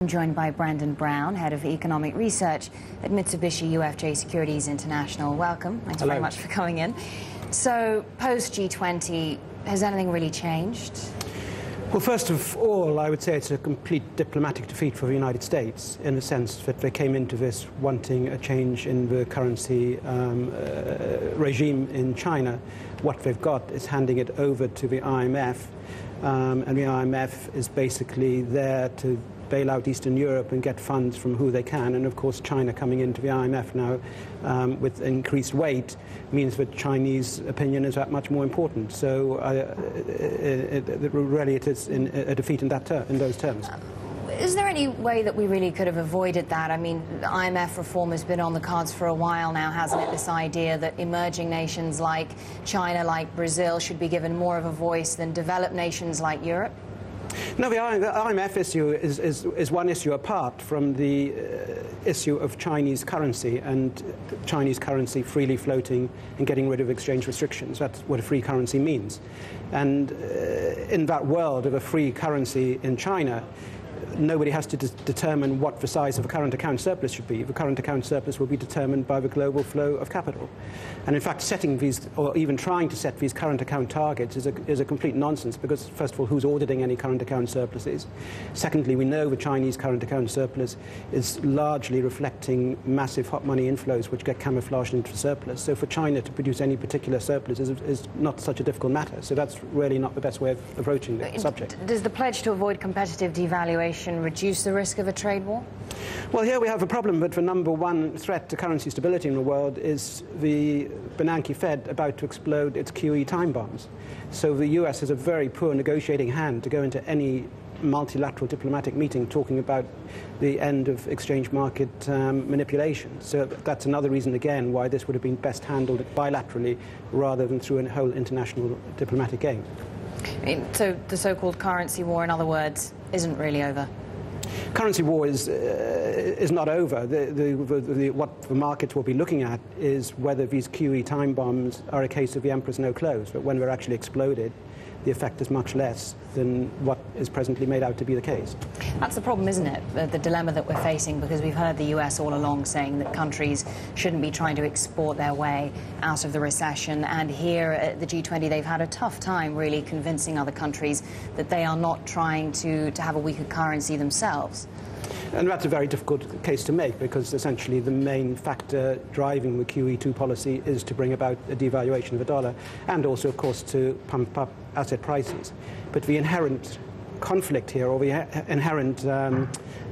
I'm joined by Brendan Brown, Head of Economic Research at Mitsubishi UFJ Securities International. Welcome. Thanks very much for coming in. So, post G20, has anything really changed? Well, first of all, I would say it's a complete diplomatic defeat for the United States in the sense that they came into this wanting a change in the currency regime in China. What they've got is handing it over to the IMF, and the IMF is basically there to bail out Eastern Europe and get funds from who they can. And of course, China coming into the IMF now with increased weight means that Chinese opinion is that much more important. So really it is a defeat in those terms. Is there any way that we really could have avoided that? I mean, IMF reform has been on the cards for a while now, hasn't it? This idea that emerging nations like China, like Brazil, should be given more of a voice than developed nations like Europe? No, the IMF issue is one issue apart from the issue of Chinese currency and Chinese currency freely floating and getting rid of exchange restrictions. That's what a free currency means. And in that world of a free currency in China, nobody has to determine what the size of a current account surplus should be. The current account surplus will be determined by the global flow of capital. And in fact, setting these, or even trying to set these current account targets is a complete nonsense, because first of all, who's auditing any current account surpluses? Secondly, we know the Chinese current account surplus is largely reflecting massive hot money inflows which get camouflaged into surplus. So for China to produce any particular surplus is not such a difficult matter. So that's really not the best way of approaching the subject. Does the pledge to avoid competitive devaluation reduce the risk of a trade war? Well, here we have a problem, but the number one threat to currency stability in the world is the Bernanke Fed about to explode its QE time bombs. So the US has a very poor negotiating hand to go into any multilateral diplomatic meeting talking about the end of exchange market manipulation. So that's another reason, again, why this would have been best handled bilaterally rather than through a whole international diplomatic game. So the so-called currency war, in other words, isn't really over? Currency war is not over. What the markets will be looking at is whether these QE time bombs are a case of the emperor's no clothes, but when they're actually exploded, the effect is much less than what is presently made out to be the case. That's the problem, isn't it? The dilemma that we're facing, because we've heard the US all along saying that countries shouldn't be trying to export their way out of the recession. And here at the G20, they've had a tough time really convincing other countries that they are not trying to have a weaker currency themselves. And that's a very difficult case to make, because essentially the main factor driving the QE2 policy is to bring about a devaluation of the dollar and also, of course, to pump up asset prices. But the inherent conflict here, or the inherent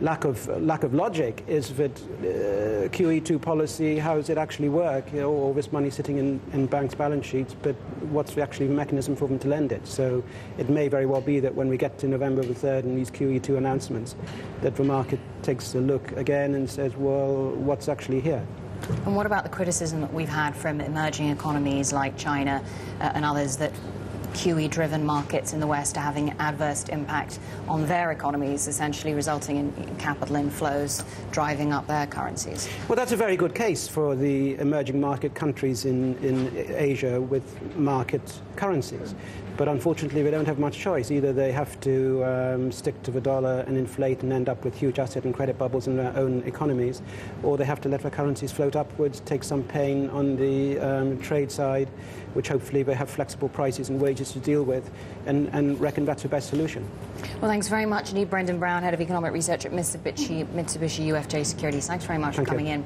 lack of logic, is that QE2 policy, how does it actually work? You know, all this money sitting in banks' balance sheets, but what's actually the mechanism for them to lend it? So it may very well be that when we get to November the 3rd and these QE2 announcements, that the market takes a look again and says, well, what's actually here? And what about the criticism that we've had from emerging economies like China and others that QE-driven markets in the West are having adverse impact on their economies, essentially resulting in capital inflows driving up their currencies? Well, that's a very good case for the emerging market countries in Asia with market currencies. But unfortunately, they don't have much choice. Either they have to stick to the dollar and inflate and end up with huge asset and credit bubbles in their own economies, or they have to let their currencies float upwards, take some pain on the trade side, which hopefully they have flexible prices and wages to deal with, and reckon that's the best solution. Well, thanks very much indeed, Brendan Brown, Head of Economic Research at Mitsubishi UFJ Securities. Thanks very much for coming in.